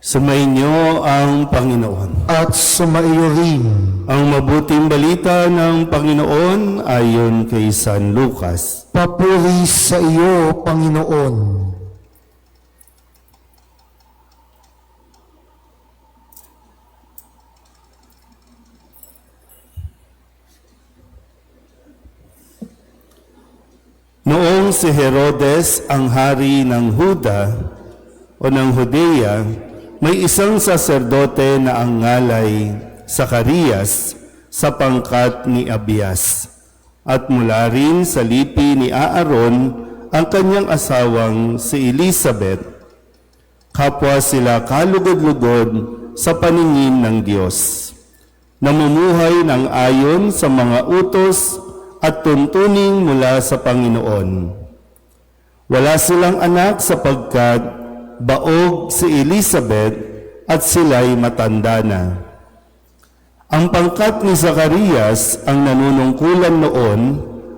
Sumainyo ang Panginoon. At sumaiyo rin. Ang mabuting balita ng Panginoon ayon kay San Lucas. Papuri sa iyo, Panginoon. Noong si Herodes ang hari ng Huda o ng Judea, may isang saserdote na ang ngalay Zacarias sa pangkat ni Abias, at mula rin sa lipi ni Aaron ang kanyang asawang si Elizabeth. Kapwa sila kalugod-lugod sa paningin ng Diyos, namumuhay ng ayon sa mga utos at tuntuning mula sa Panginoon. Wala silang anak sapagkat baog si Elizabeth at sila'y matanda na. Ang pangkat ni Zacarias ang nanunungkulan noon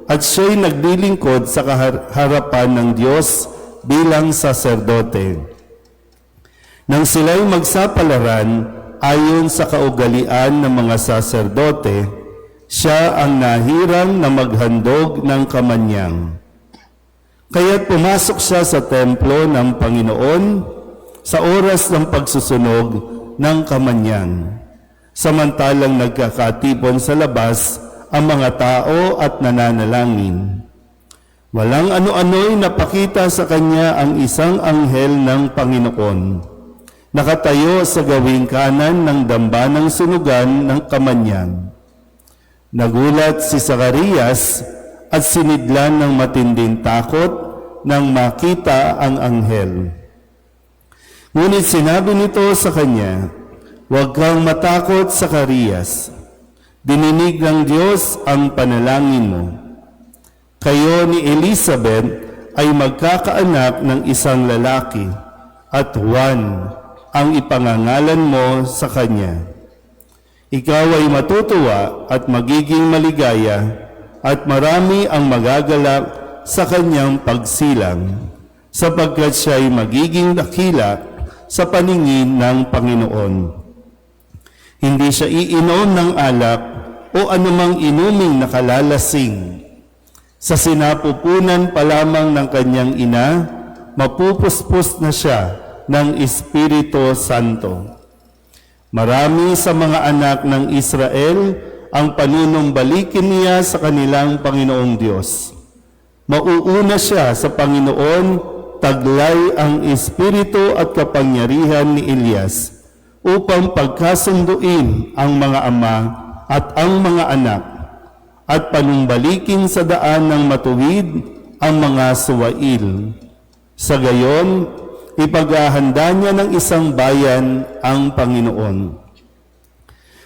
at siya'y naglilingkod sa harapan ng Diyos bilang saserdote. Nang sila'y magsapalaran ayon sa kaugalian ng mga saserdote, siya ang nahirang na maghandog ng kamanyang. Kaya't pumasok siya sa templo ng Panginoon sa oras ng pagsusunog ng kamanyang, samantalang nagkakatipon sa labas ang mga tao at nananalangin. Walang ano-ano'y napakita sa kanya ang isang anghel ng Panginoon, nakatayo sa gawing kanan ng dambanang sunugan ng kamanyang. Nagulat si Zacarias at sinidlan ng matinding takot nang makita ang anghel. Ngunit sinabi nito sa kanya, "Huwag kang matakot, Zacarias. Dininig ng Diyos ang panalangin mo. Kayo ni Elizabeth ay magkakaanak ng isang lalaki, at Juan ang ipangangalan mo sa kanya. Ikaw ay matutuwa at magiging maligaya, at marami ang magagalak sa kanyang pagsilang, sapagkat siya ay magiging dakila sa paningin ng Panginoon. Hindi siya iinom ng alak o anumang inuming nakalalasing. Sa sinapupunan pa lamang ng kanyang ina, mapupuspos na siya ng Espiritu Santo. Marami sa mga anak ng Israel ang panunumbalikin niya sa kanilang Panginoong Diyos. Mauuna siya sa Panginoon, taglay ang espiritu at kapangyarihan ni Elias, upang pagkasunduin ang mga ama at ang mga anak, at panumbalikin sa daan ng matuwid ang mga suwail. Sa gayon, ipaghahanda niya ng isang bayan ang Panginoon."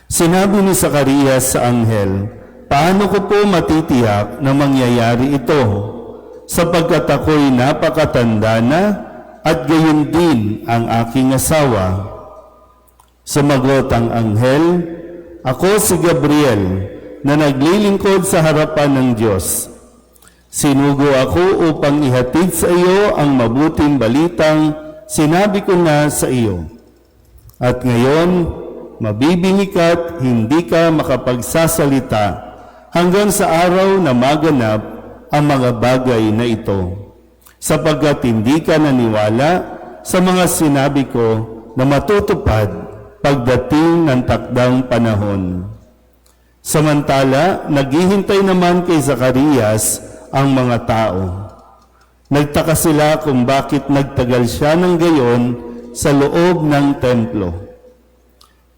Sinabi ni Zacarias sa anghel, "Paano ko po matitiyak na mangyayari ito, sapagkat ako'y napakatanda na at gayon din ang aking asawa?" Sumagot ang anghel, "Ako si Gabriel na naglilingkod sa harapan ng Diyos. Sinugo ako upang ihatid sa iyo ang mabuting balitang sinabi ko na sa iyo. At ngayon, mabibingi ka't hindi ka makapagsasalita hanggang sa araw na maganap ang mga bagay na ito, sapagkat hindi ka naniwala sa mga sinabi ko na matutupad pagdating ng takdang panahon." Samantala, naghihintay naman kay Zacarias ang mga tao. Nagtaka sila kung bakit nagtagal siya ng gayon sa loob ng templo.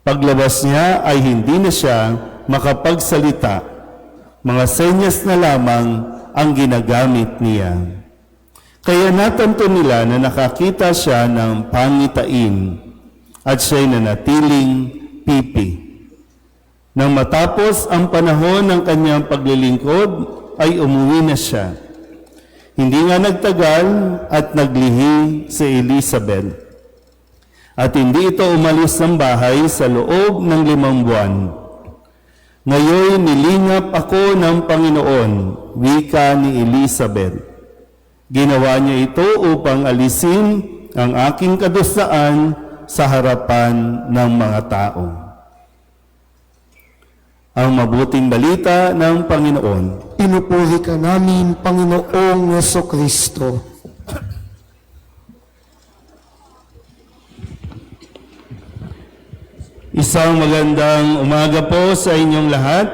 Paglabas niya ay hindi na siya makapagsalita. Mga senyas na lamang ang ginagamit niya. Kaya natanto nila na nakakita siya ng pangitain at siya'y nanatiling pipi. Nang matapos ang panahon ng kanyang paglilingkod, ay umuwi na siya. Hindi nga nagtagal at naglihi si Elizabeth. At hindi ito umalis ng bahay sa loob ng 5 buwan. "Ngayon nilingap ako ng Panginoon," wika ni Elizabeth. "Ginawa niya ito upang alisin ang aking kadustaan sa harapan ng mga tao. Ang mabuting balita ng Panginoon. Pinupuri ka namin, Panginoong Jesucristo. Isang magandang umaga po sa inyong lahat.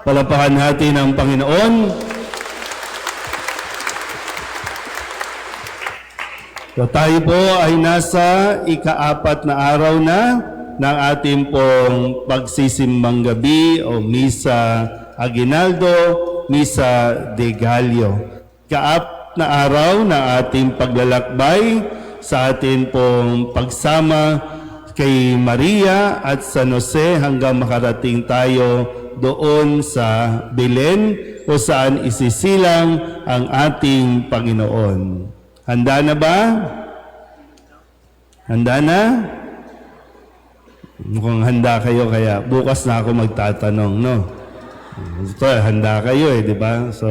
Palapakan natin ang Panginoon. So tayo po ay nasa ika-4 na araw na ng ating pong pagsisimbang gabi o Misa Aguinaldo, Misa de Gallo. Ika-4 na araw ng ating paglalakbay sa ating pong pagsama kay Maria at San Jose hanggang makarating tayo doon sa Belen kung saan isisilang ang ating Panginoon. Handa na ba? Handa na? Mukhang handa kayo kaya bukas na ako magtatanong, no? Ito, handa kayo di ba? So,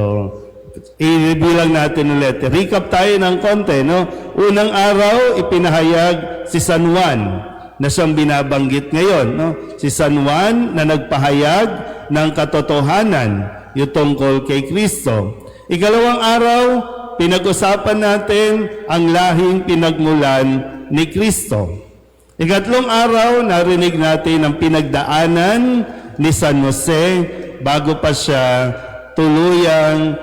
i-review lang natin ulit. Recap tayo ng konti, no? Unang araw, ipinahayag si San Juan na siyang binabanggit ngayon, no? Si San Juan na nagpahayag ng katotohanan yung tungkol kay Kristo. Ikalawang araw, pinag-usapan natin ang lahing pinagmulan ni Kristo. Ikatlong araw, narinig natin ang pinagdaanan ni San Jose bago pa siya tuluyang,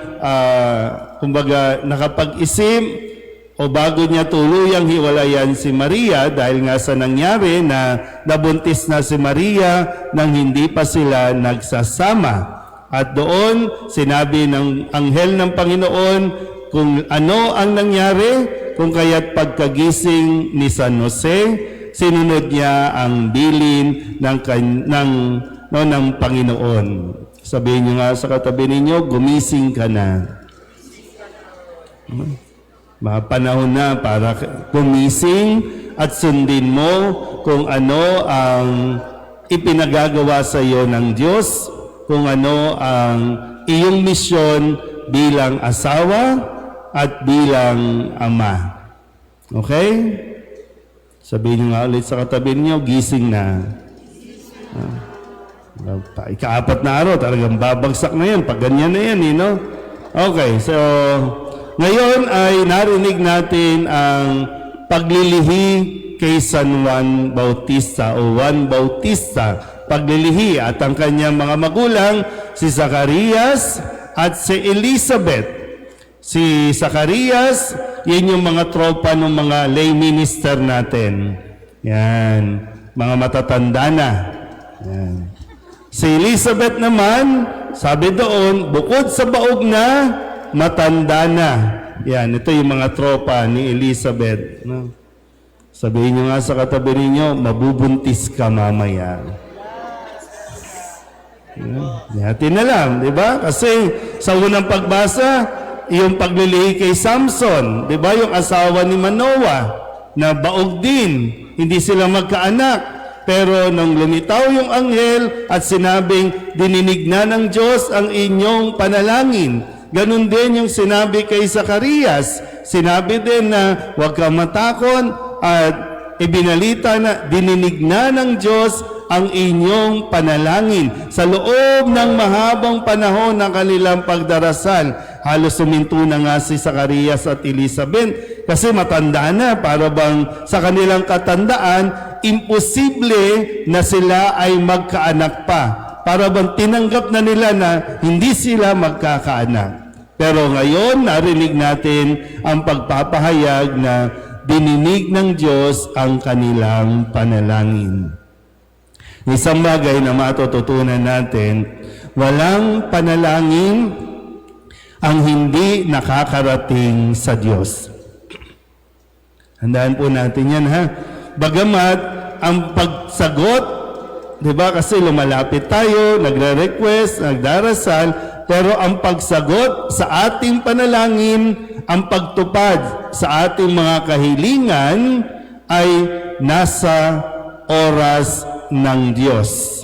kumbaga, nakapag-isip o bago niya tuluyang hiwalayan si Maria dahil nga sa nangyari na nabuntis na si Maria nang hindi pa sila nagsasama. At doon, sinabi ng anghel ng Panginoon kung ano ang nangyari, kung kaya't pagkagising ni San Jose, sinunod niya ang bilin ng Panginoon. Sabihin niyo nga sa katabi ninyo, gumising ka na. Mga panahon na para gumising at sundin mo kung ano ang ipinagagawa sa iyo ng Diyos, kung ano ang iyong misyon bilang asawa at bilang ama. Okay? Sabihin niyo nga ulit sa katabi niyo, gising na. Ika-4 na araw, talagang babagsak na yan. Pag ganyan na yan, no? Okay, so ngayon ay narinig natin ang paglilihi kay San Juan Bautista o Juan Bautista. Paglilihi at ang kanyang mga magulang, si Zacarias at si Elizabeth. Si Zacarias, yan yung mga tropa ng mga lay minister natin. Yan, mga matatanda na. Yan. Si Elizabeth naman, sabi doon, bukod sa baog na, matanda na. Yan, ito yung mga tropa ni Elizabeth. No? Sabihin nyo nga sa katabi ninyo, mabubuntis ka mamaya. Yan, natin na lang, di ba? Kasi sa unang pagbasa, yung paglilihi kay Samson, di ba? Yung asawa ni Manoah, na baog din, hindi sila magkaanak. Pero nang lumitaw yung anghel at sinabing, dininig na ng Diyos ang inyong panalangin. Ganun din yung sinabi kay Zacarias. Sinabi din na huwag kang matakot at ibinalita na dininig na ng Diyos ang inyong panalangin. Sa loob ng mahabang panahon ng kanilang pagdarasal, halos suminto na nga si Zacarias at Elizabeth kasi matanda na, para bang sa kanilang katandaan, imposible na sila ay magkaanak pa. Para bang tinanggap na nila na hindi sila magkakaanak. Pero ngayon, narinig natin ang pagpapahayag na dininig ng Diyos ang kanilang panalangin. Isang bagay na matututunan natin, walang panalangin ang hindi nakakarating sa Diyos. Handaan po natin yan, ha? Bagamat ang pagsagot, di ba, kasi lumalapit tayo, nagre-request, nagdarasal, pero ang pagsagot sa ating panalangin, ang pagtupad sa ating mga kahilingan ay nasa oras ng Diyos.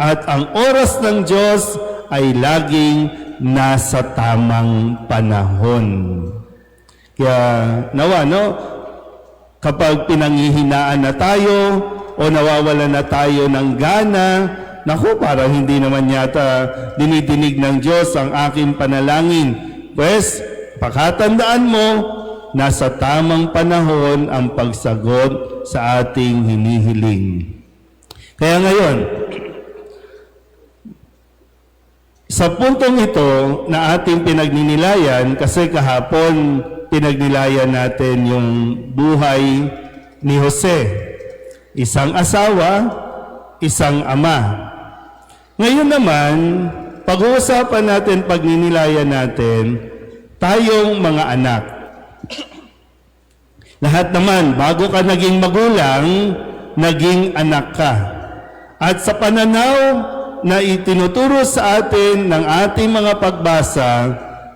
At ang oras ng Diyos ay laging nasa tamang panahon. Kaya nawa, no? Kapag pinanghihinaan na tayo o nawawala na tayo ng gana, naku, parang hindi naman yata dinidinig ng Diyos ang aking panalangin. Pues, pakatandaan mo, nasa tamang panahon ang pagsagot sa ating hinihiling. Kaya ngayon, sa puntong ito na ating pinagninilayan, kasi kahapon pinagnilayan natin yung buhay ni Jose. Isang asawa, isang ama. Ngayon naman, pag-uusapan natin, pagninilayan natin, tayong mga anak. Lahat naman, bago ka naging magulang, naging anak ka. At sa pananaw na itinuturo sa atin ng ating mga pagbasa,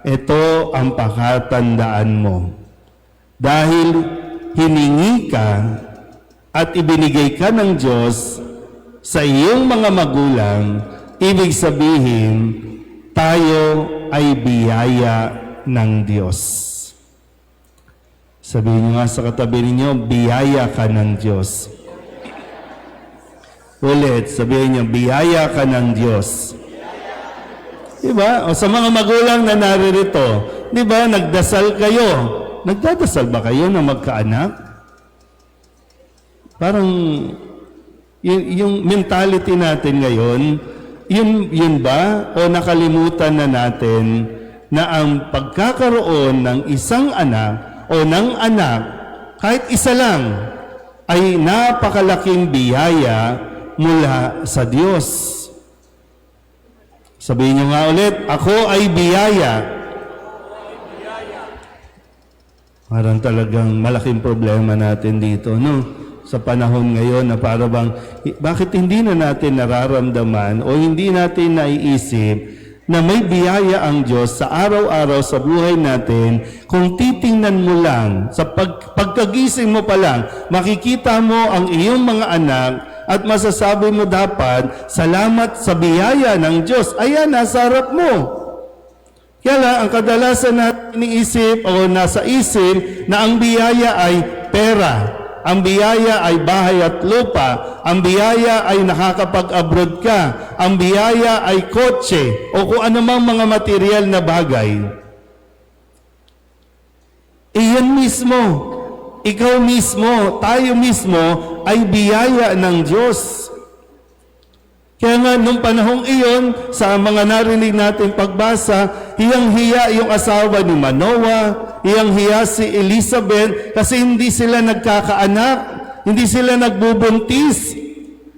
ito ang pakatandaan mo. Dahil hiningi ka at ibinigay ka ng Diyos sa iyong mga magulang, ibig sabihin, tayo ay biyaya ng Diyos. Sabihin niyo nga sa katabi ninyo, biyaya ka ng Diyos. Ulit, sabihin niyo, biyaya ka ng Diyos. Diba? O sa mga magulang na naririto, diba, nagdasal kayo. Nagdadasal ba kayo na magkaanak? Parang, yung mentality natin ngayon, yun ba? O nakalimutan na natin na ang pagkakaroon ng isang anak o ng anak, kahit isa lang, ay napakalaking biyaya mula sa Diyos. Sabihin niyo nga ulit, ako ay biyaya. Parang talagang malaking problema natin dito, no? Sa panahon ngayon na para bang, bakit hindi na natin nararamdaman o hindi natin naiisip na may biyaya ang Diyos sa araw-araw sa buhay natin kung titingnan mo lang, sa pagkagising mo pa lang, makikita mo ang iyong mga anak at masasabi mo dapat, salamat sa biyaya ng Diyos. Ayan, nasa harap mo. Kaya lang, ang kadalasan natin iniisip o nasa isip na ang biyaya ay pera. Ang biyaya ay bahay at lupa. Ang biyaya ay nakakapag-abroad ka. Ang biyaya ay kotse o kung anumang mga material na bagay. Iyan mismo, ikaw mismo, tayo mismo ay biyaya ng Diyos. Kaya nga, nung panahong iyon, sa mga narinig natin pagbasa, hiyang-hiya yung asawa ni Manoah, hiyang-hiya si Elizabeth, kasi hindi sila nagkakaanak, hindi sila nagbubuntis.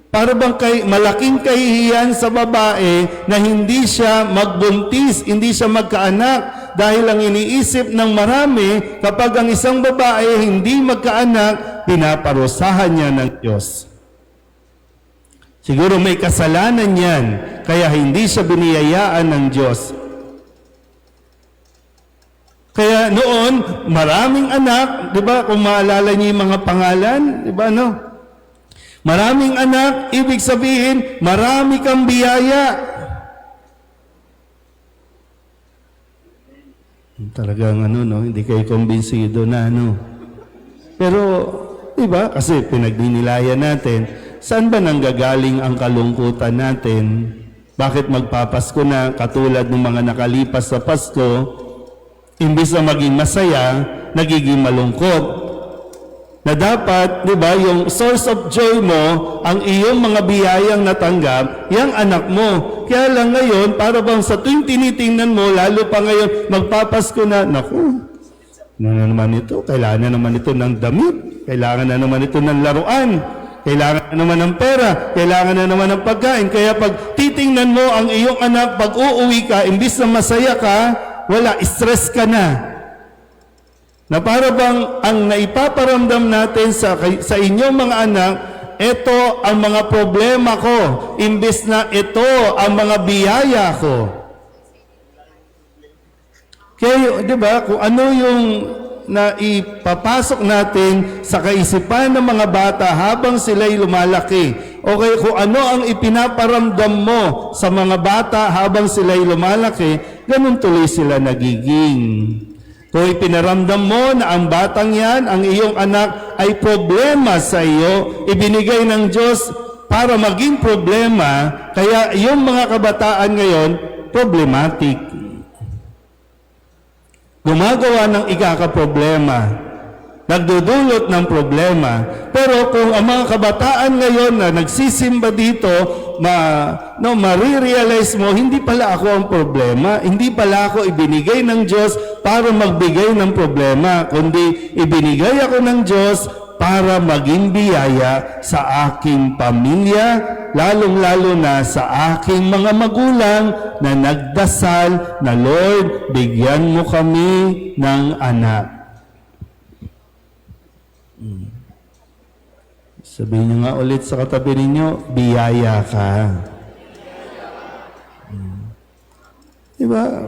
Para bang malaking kahihiyan sa babae na hindi siya magbuntis, hindi siya magkaanak, dahil ang iniisip ng marami, kapag ang isang babae hindi magkaanak, pinaparusahan niya ng Diyos. Siguro may kasalanan yan, kaya hindi siya biniyayaan ng Diyos. Kaya noon, maraming anak, di ba, kung maalala niyo yung mga pangalan, di ba, no? Maraming anak, ibig sabihin, marami kang biyaya. Talagang no, hindi kayo kumbinsido na, Pero, di ba, kasi pinagdinilayan natin, saan ba nanggagaling ang kalungkutan natin? Bakit magpapasko na katulad ng mga nakalipas sa Pasko, imbis na maging masaya, nagiging malungkot? Na dapat, di ba, yung source of joy mo, ang iyong mga biyayang natanggap, yung anak mo. Kaya lang ngayon, para bang sa tuwing tinitingnan mo, lalo pa ngayon, magpapasko na, naku, ano na naman ito? Kailangan na naman ito ng damit. Kailangan na naman ito ng laruan. Kailangan na naman ng pera. Kailangan na naman ng pagkain. Kaya pag titingnan mo ang iyong anak, pag uuwi ka, imbis na masaya ka, wala, stress ka na. Na para bang ang naipaparamdam natin sa inyong mga anak, ito ang mga problema ko, imbis na ito ang mga biyaya ko. Kaya, di ba, kung ano yung na ipapasok natin sa kaisipan ng mga bata habang sila'y lumalaki. Okay, kung ano ang ipinaparamdam mo sa mga bata habang sila'y lumalaki, ganun tuloy sila nagiging. Kung ipinaramdam mo na ang batang yan, ang iyong anak, ay problema sa iyo, ibinigay ng Diyos para maging problema, kaya yung mga kabataan ngayon, problematic. Gumagawa ng ikakaproblema, nagdudulot ng problema. Pero kung ang mga kabataan ngayon na nagsisimba dito, marirealize mo, hindi pala ako ang problema, hindi pala ako ibinigay ng Diyos para magbigay ng problema, kundi ibinigay ako ng Diyos para maging biyaya sa aking pamilya, lalong-lalo na sa aking mga magulang na nagdasal na, Lord, bigyan mo kami ng anak. Sabihin niyo nga ulit sa katabi ninyo, biyaya ka. Diba?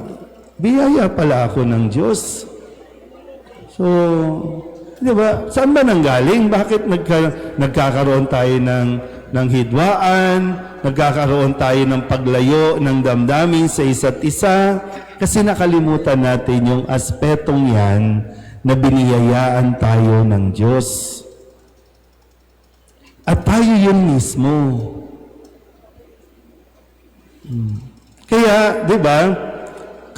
Biyaya pala ako ng Diyos. So, diba? Saan ba nanggaling? Bakit nagkakaroon tayo ng hidwaan? Nagkakaroon tayo ng paglayo ng damdamin sa isa't isa? Kasi nakalimutan natin yung aspetong yan na biniyayaan tayo ng Diyos. At tayo yun mismo. Kaya, di ba,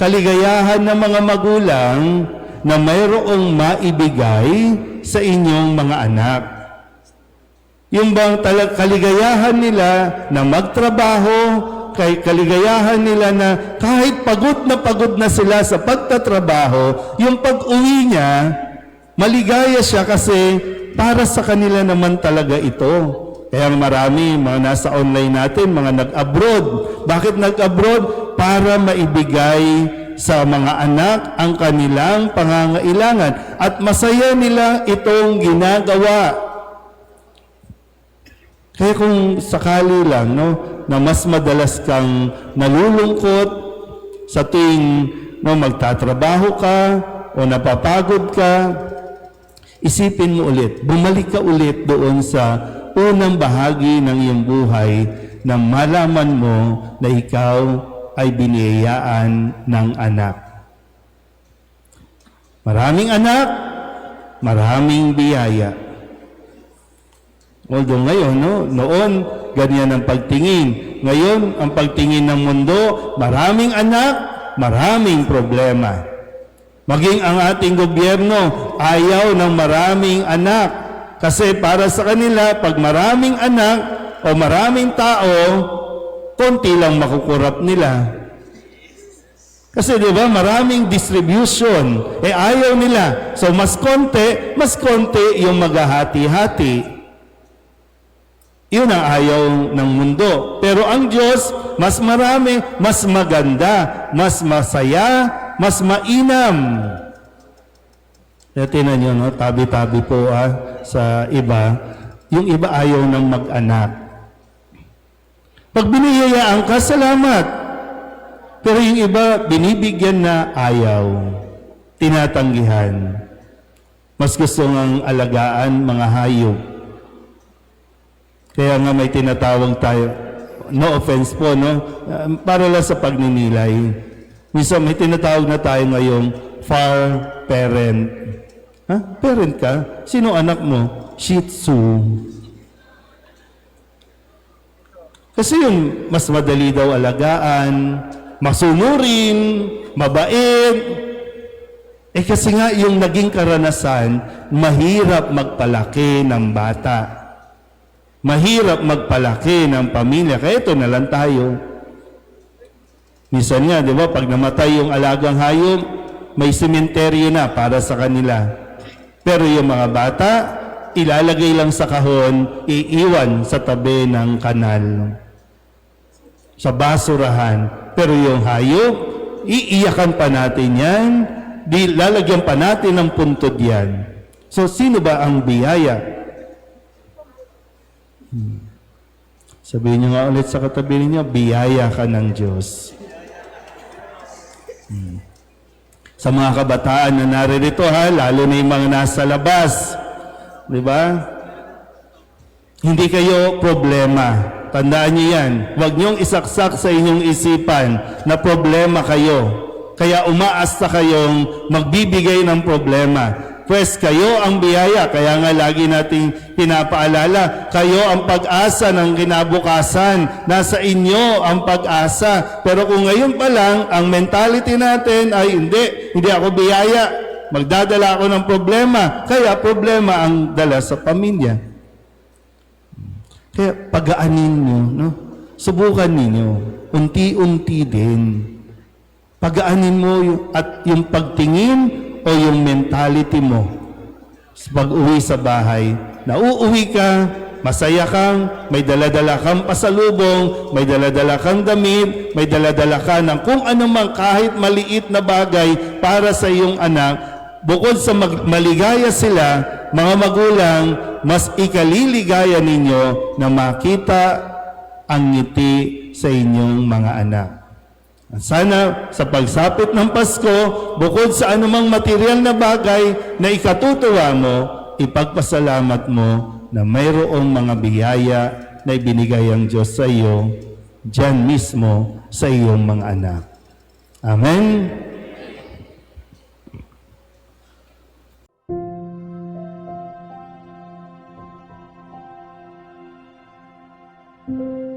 kaligayahan ng mga magulang na mayroong maibigay sa inyong mga anak. Yung bang kaligayahan nila na magtrabaho, kaligayahan nila na kahit pagod na sila sa pagtatrabaho, yung pag-uwi niya, maligaya siya kasi para sa kanila naman talaga ito. Kaya marami, mga nasa online natin, mga nag-abroad. Bakit nag-abroad? Para maibigay sa mga anak ang kanilang pangangailangan. At masaya nila itong ginagawa. Kaya kung sakali lang, na mas madalas kang nalulungkot sa tuwing magtatrabaho ka o napapagod ka, isipin mo ulit, bumalik ka ulit doon sa unang bahagi ng iyong buhay na malaman mo na ikaw ay biniyayaan ng anak. Maraming anak, maraming biyaya. Although ngayon, noon, ganyan ang pagtingin. Ngayon, ang pagtingin ng mundo, maraming anak, maraming problema. Maging ang ating gobyerno, ayaw ng maraming anak. Kasi para sa kanila, pag maraming anak o maraming tao, konti lang makukurap nila. Kasi di ba, maraming distribution. Ayaw nila. So mas konti yung maghahati-hati. Yun ang ayaw ng mundo. Pero ang Diyos, mas marami, mas maganda, mas masaya, mas mainam. Kaya tinan nyo, tabi-tabi po sa iba. Yung iba ayaw ng mag-anak. Pag biniyayaan ka, salamat. Pero yung iba, binibigyan na ayaw. Tinatanggihan. Mas gusto ng alagaan mga hayop. Kaya nga may tinatawag tayo, no offense po, para lang sa pagninilay. Minsan may tinatawag na tayo ngayong far parent. Parent ka? Sino anak mo? Shih Tzu. Kasi yung mas madali daw alagaan, masunurin, mabait. Kasi nga yung naging karanasan, mahirap magpalaki ng bata. Mahirap magpalaki ng pamilya. Kaya ito na lang tayo. Minsan nga, di ba, pag namatay yung alagang hayop, may sementeryo na para sa kanila. Pero yung mga bata, ilalagay lang sa kahon, iiwan sa tabi ng kanal. Sa basurahan. Pero yung hayop, iiyakan pa natin yan, lalagyan pa natin ng puntod yan. So, sino ba ang biyaya? Sabihin niyo nga ulit sa katabi niyo, biyaya ka ng Diyos. Sa mga kabataan na naririto lalo na yung mga nasa labas, di ba? Hindi kayo problema. Tandaan niyo yan. Huwag niyong isaksak sa inyong isipan na problema kayo. Kaya umaasta kayong magbibigay ng problema. Pues kayo ang biyaya, kaya nga lagi nating pinapaalala, kayo ang pag-asa ng kinabukasan, nasa inyo ang pag-asa. Pero kung ngayon pa lang, ang mentality natin ay hindi ako biyaya, magdadala ako ng problema, kaya problema ang dala sa pamilya. Kaya pagaanin nyo, no? Subukan ninyo, unti-unti din. Pagaanin mo at yung pagtingin o yung mentality mo sa pag-uwi sa bahay. Nauuwi ka, masaya kang, may daladala kang pasalubong, may daladala kang damit, may daladala ka ng kung anumang kahit maliit na bagay para sa iyong anak. Bukod sa maligaya sila, mga magulang, mas ikaliligaya ninyo na makita ang ngiti sa inyong mga anak. Sana sa pagsapit ng Pasko, bukod sa anumang material na bagay na ikatutuwa mo, ipagpasalamat mo na mayroong mga biyaya na ibinigay ang Diyos sa iyo, dyan mismo sa iyong mga anak. Amen? Thank you.